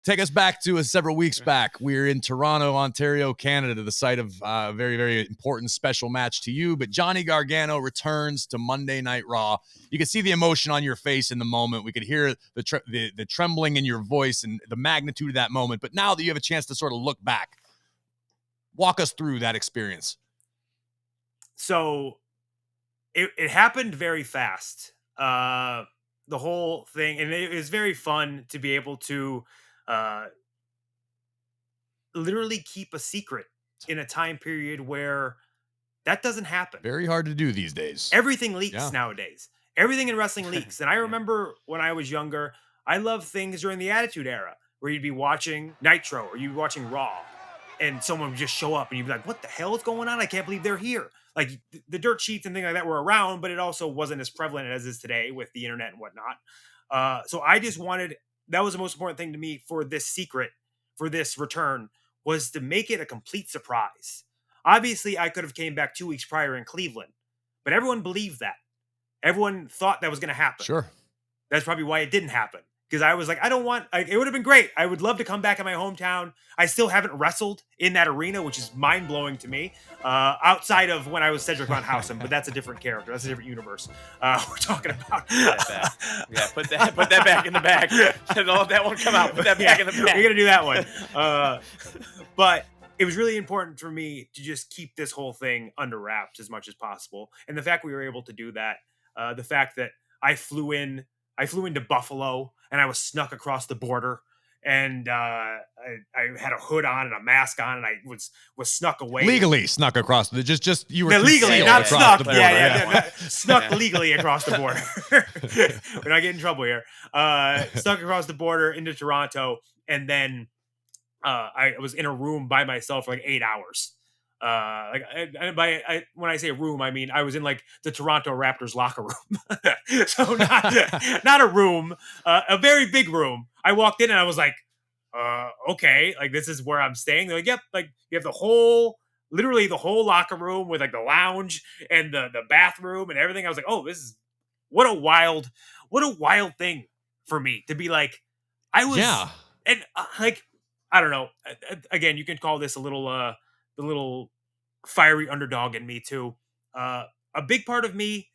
Take us back to several weeks back. We're in Toronto, Ontario, Canada, the site of a very, very important special match to you. But Johnny Gargano returns to Monday Night Raw. You could see the emotion on your face in the moment. We could hear the trembling in your voice and the magnitude of that moment. But now that you have a chance to sort of look back, walk us through that experience. So it happened very fast. The whole thing, and it was very fun to be able to literally keep a secret in a time period where that doesn't happen. Very hard to do these days. Everything leaks nowadays. Everything in wrestling leaks. And I remember when I was younger, I loved things during the Attitude Era where you'd be watching Nitro or you'd be watching Raw and someone would just show up and you'd be like, what the hell is going on? I can't believe they're here. Like the dirt sheets and things like that were around, but it also wasn't as prevalent as is today with the internet and whatnot. So I just wanted, that was the most important thing to me for this secret, for this return, was to make it a complete surprise. Obviously, I could have came back 2 weeks prior in Cleveland, but everyone believed that. Everyone thought that was going to happen. Sure. That's probably why it didn't happen. Because I was like, I don't want, like, it would have been great. I would love to come back in my hometown. I still haven't wrestled in that arena, which is mind blowing to me. Outside of when I was Cedric Von Hausen, but that's a different character. That's a different universe. We're talking about. Put that back in the bag. Don't let that one come out. Put that back in the bag. We're gonna do that one. But it was really important for me to just keep this whole thing under wraps as much as possible. And the fact we were able to do that, the fact that I flew into Buffalo and I was snuck across the border and I had a hood on and a mask on and I was snuck away. Legally snuck across the just you were legally, not snuck. The border. Snuck legally across the border. We're not getting in trouble here. Snuck across the border into Toronto and then I was in a room by myself for like 8 hours. When I say room, I mean I was in like the Toronto Raptors locker room. So not a room, a very big room. I walked in and I was like, okay, like this is where I'm staying. They're like, yep, like you have literally the whole locker room with like the lounge and the bathroom and everything. I was like, oh, this is what a wild thing for me to be like. I was, and like I don't know. Again, you can call this the little fiery underdog in me too. A big part of me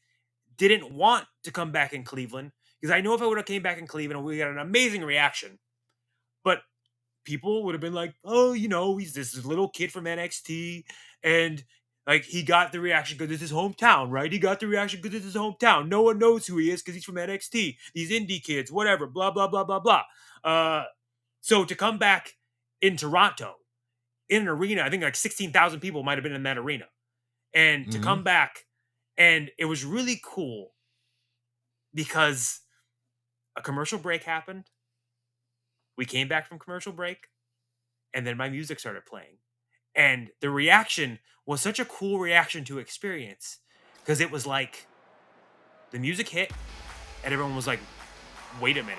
didn't want to come back in Cleveland because I know if I would have came back in Cleveland, we got an amazing reaction. But people would have been like, "Oh, he's this little kid from NXT, and like he got the reaction because it's his hometown, right? He got the reaction because it's his hometown. No one knows who he is because he's from NXT. These indie kids, whatever, blah blah blah blah blah." So to come back in Toronto, in an arena, I think like 16,000 people might have been in that arena. And to come back, and it was really cool because a commercial break happened. We came back from commercial break, and then my music started playing. And the reaction was such a cool reaction to experience because it was like the music hit, and everyone was like, wait a minute.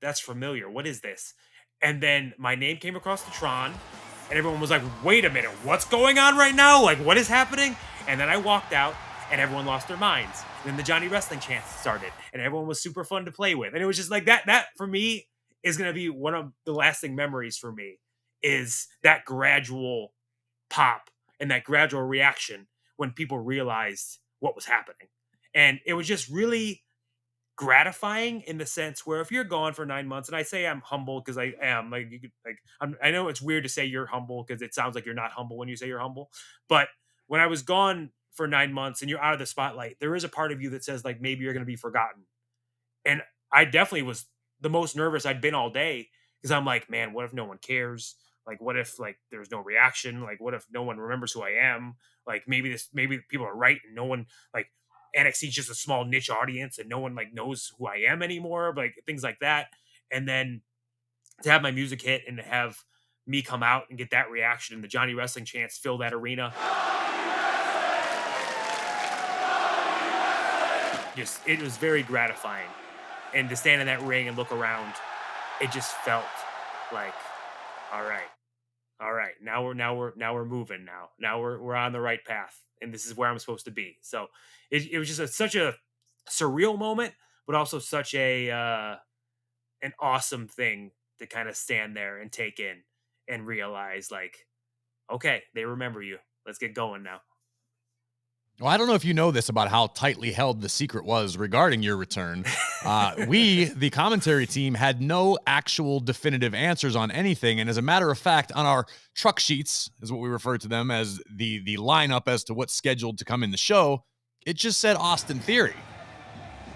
That's familiar. What is this? And then my name came across the Tron, and everyone was like, wait a minute, what's going on right now? Like, what is happening? And then I walked out, and everyone lost their minds. And then the Johnny Wrestling chant started, and everyone was super fun to play with. And it was just like that for me is going to be one of the lasting memories for me, is that gradual pop and that gradual reaction when people realized what was happening. And it was just really gratifying in the sense where if you're gone for 9 months, and I say I'm humble because I am, like, you could, like, I know it's weird to say you're humble because it sounds like you're not humble when you say you're humble, but when I was gone for 9 months and you're out of the spotlight, there is a part of you that says like maybe you're going to be forgotten. And I definitely was the most nervous I'd been all day because I'm like, man, what if no one cares? Like, what if like there's no reaction? Like, what if no one remembers who I am? Like, maybe people are right and no one, like, NXT is just a small niche audience and no one like knows who I am anymore, like things like that. And then to have my music hit and to have me come out and get that reaction and the Johnny Wrestling chants fill that arena. It was very gratifying. And to stand in that ring and look around, it just felt like, all right, now we're moving now. Now we're on the right path. And this is where I'm supposed to be. So it was just such a surreal moment, but also such an an awesome thing to kind of stand there and take in and realize, like, okay, they remember you. Let's get going now. Well, I don't know if you know this about how tightly held the secret was regarding your return. We, the commentary team, had no actual definitive answers on anything. And as a matter of fact, on our truck sheets, is what we refer to them as, the lineup as to what's scheduled to come in the show, it just said Austin Theory.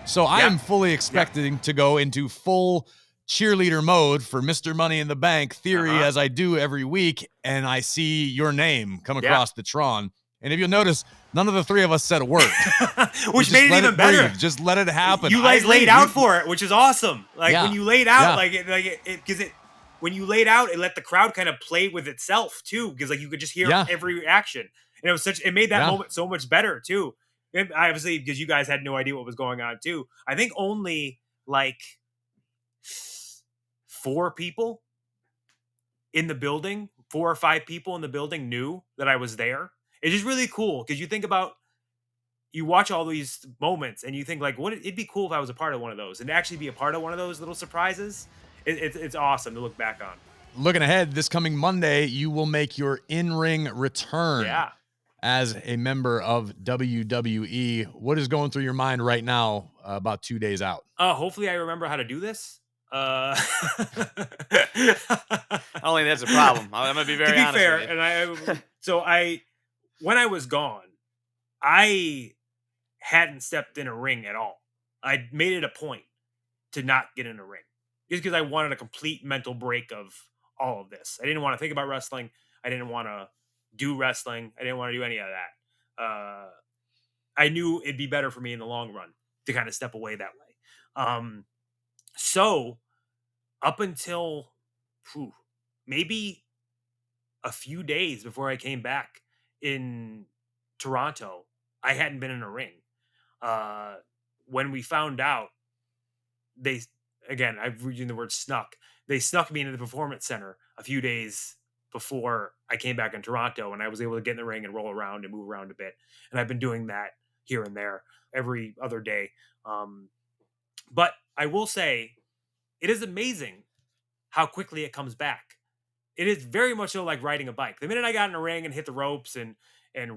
So I am fully expecting to go into full cheerleader mode for Mr. Money in the Bank Theory, as I do every week, and I see your name come across the Tron. And if you'll notice, none of the three of us said a word. Which made it even better. Just let it happen. You guys laid out for it, which is awesome. Like, when you laid out, when you laid out, it let the crowd kind of play with itself too, because like you could just hear every reaction. And it made that moment so much better too. And obviously, because you guys had no idea what was going on too. I think only like 4 people in the building, 4 or 5 people in the building knew that I was there. It's just really cool because you watch all these moments and you think like, it'd be cool if I was a part of one of those, and to actually be a part of one of those little surprises. It's awesome to look back on. Looking ahead, this coming Monday, you will make your in-ring return as a member of WWE. What is going through your mind right now, about 2 days out? Hopefully I remember how to do this. Only that's a problem. I'm gonna be very honest fair, with you. and when I was gone, I hadn't stepped in a ring at all. I made it a point to not get in a ring, just because I wanted a complete mental break of all of this. I didn't want to think about wrestling. I didn't want to do wrestling. I didn't want to do any of that. I knew it'd be better for me in the long run to kind of step away that way. So up until maybe a few days before I came back in Toronto, I hadn't been in a ring. When we found out, I've used the word snuck. They snuck me into the Performance Center a few days before I came back in Toronto, and I was able to get in the ring and roll around and move around a bit. And I've been doing that here and there every other day. But I will say, it is amazing how quickly it comes back. It is very much so like riding a bike. The minute I got in a ring and hit the ropes and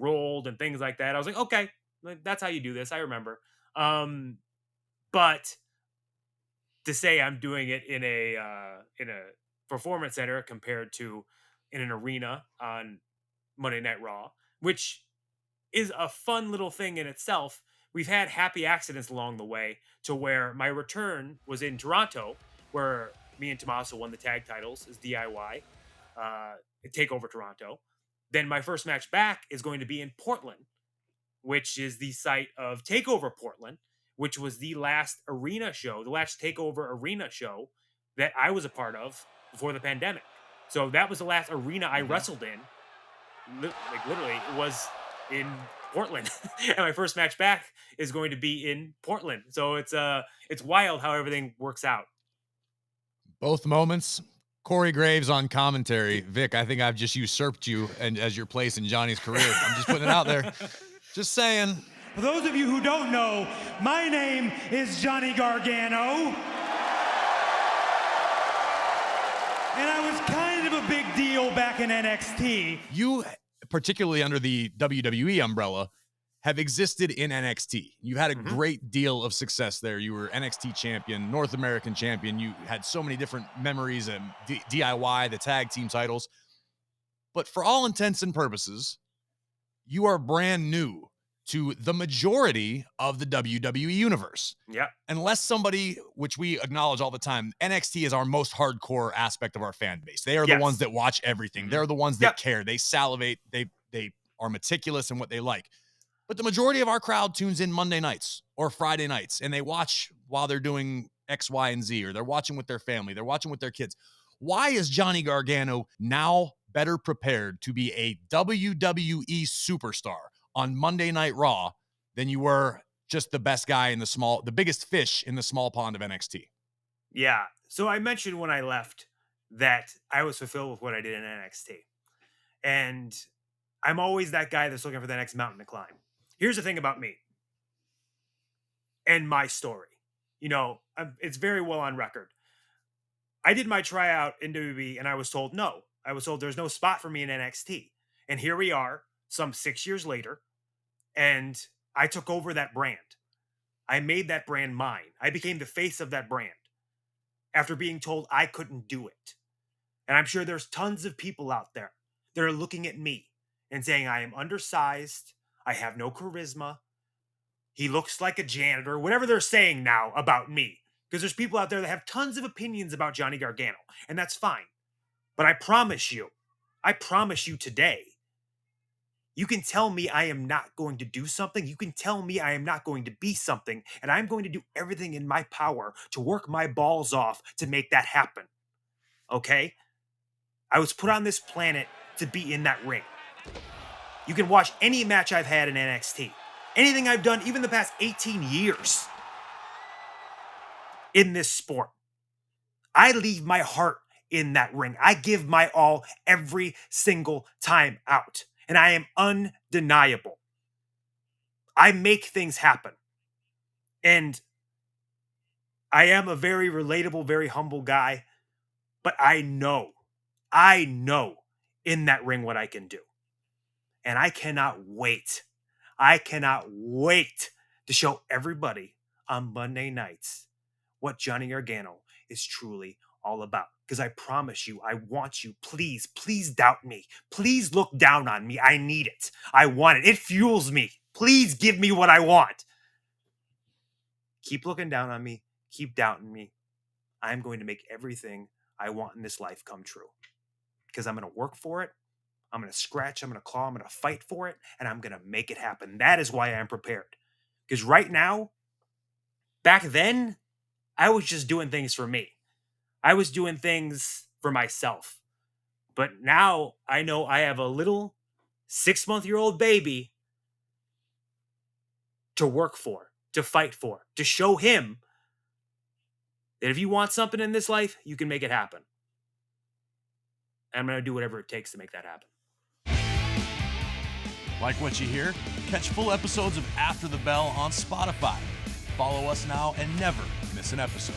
rolled and things like that, I was like, okay, that's how you do this. I remember. But to say I'm doing it in a Performance Center compared to in an arena on Monday Night Raw, which is a fun little thing in itself. We've had happy accidents along the way to where my return was in Toronto, where me and Tommaso won the tag titles as DIY, TakeOver Toronto. Then my first match back is going to be in Portland, which is the site of TakeOver Portland, which was the last arena show, the last TakeOver arena show that I was a part of before the pandemic. So that was the last arena I wrestled in. Like literally, it was in Portland. And my first match back is going to be in Portland. So it's wild how everything works out. Both moments. Corey Graves on commentary. Vic, I think I've just usurped you as your place in Johnny's career. I'm just putting it out there. Just saying. For those of you who don't know, my name is Johnny Gargano. And I was kind of a big deal back in NXT. You, particularly under the WWE umbrella, have existed in NXT. You had a great deal of success there. You were NXT champion, North American champion. You had so many different memories and DIY, the tag team titles. But for all intents and purposes, you are brand new to the majority of the WWE universe. Yeah. Unless somebody, which we acknowledge all the time, NXT is our most hardcore aspect of our fan base. They are the ones that watch everything. They're the ones that care. They salivate. They are meticulous in what they like. But the majority of our crowd tunes in Monday nights or Friday nights, and they watch while they're doing X, Y, and Z, or they're watching with their family. They're watching with their kids. Why is Johnny Gargano now better prepared to be a WWE superstar on Monday Night Raw than you were just the best guy in the biggest fish in the small pond of NXT? Yeah. So I mentioned when I left that I was fulfilled with what I did in NXT. And I'm always that guy that's looking for the next mountain to climb. Here's the thing about me and my story. You know, it's very well on record. I did my tryout in WWE and I was told no. I was told there's no spot for me in NXT. And here we are, some 6 years later, and I took over that brand. I made that brand mine. I became the face of that brand after being told I couldn't do it. And I'm sure there's tons of people out there that are looking at me and saying I am undersized, I have no charisma, he looks like a janitor, whatever they're saying now about me. Because there's people out there that have tons of opinions about Johnny Gargano, and that's fine. But I promise you today, you can tell me I am not going to do something. You can tell me I am not going to be something, and I'm going to do everything in my power to work my balls off to make that happen. Okay? I was put on this planet to be in that ring. You can watch any match I've had in NXT. Anything I've done, even the past 18 years in this sport. I leave my heart in that ring. I give my all every single time out. And I am undeniable. I make things happen. And I am a very relatable, very humble guy. But I know in that ring what I can do. And I cannot wait. I cannot wait to show everybody on Monday nights what Johnny Gargano is truly all about. Because I promise you, I want you. Please, please doubt me. Please look down on me. I need it. I want it. It fuels me. Please give me what I want. Keep looking down on me. Keep doubting me. I'm going to make everything I want in this life come true. Because I'm going to work for it. I'm going to scratch. I'm going to claw. I'm going to fight for it. And I'm going to make it happen. That is why I'm prepared. Because right now, back then, I was just doing things for me. I was doing things for myself. But now I know I have a little 6-month-old baby to work for, to fight for, to show him that if you want something in this life, you can make it happen. And I'm going to do whatever it takes to make that happen. Like what you hear? Catch full episodes of After the Bell on Spotify. Follow us now and never miss an episode.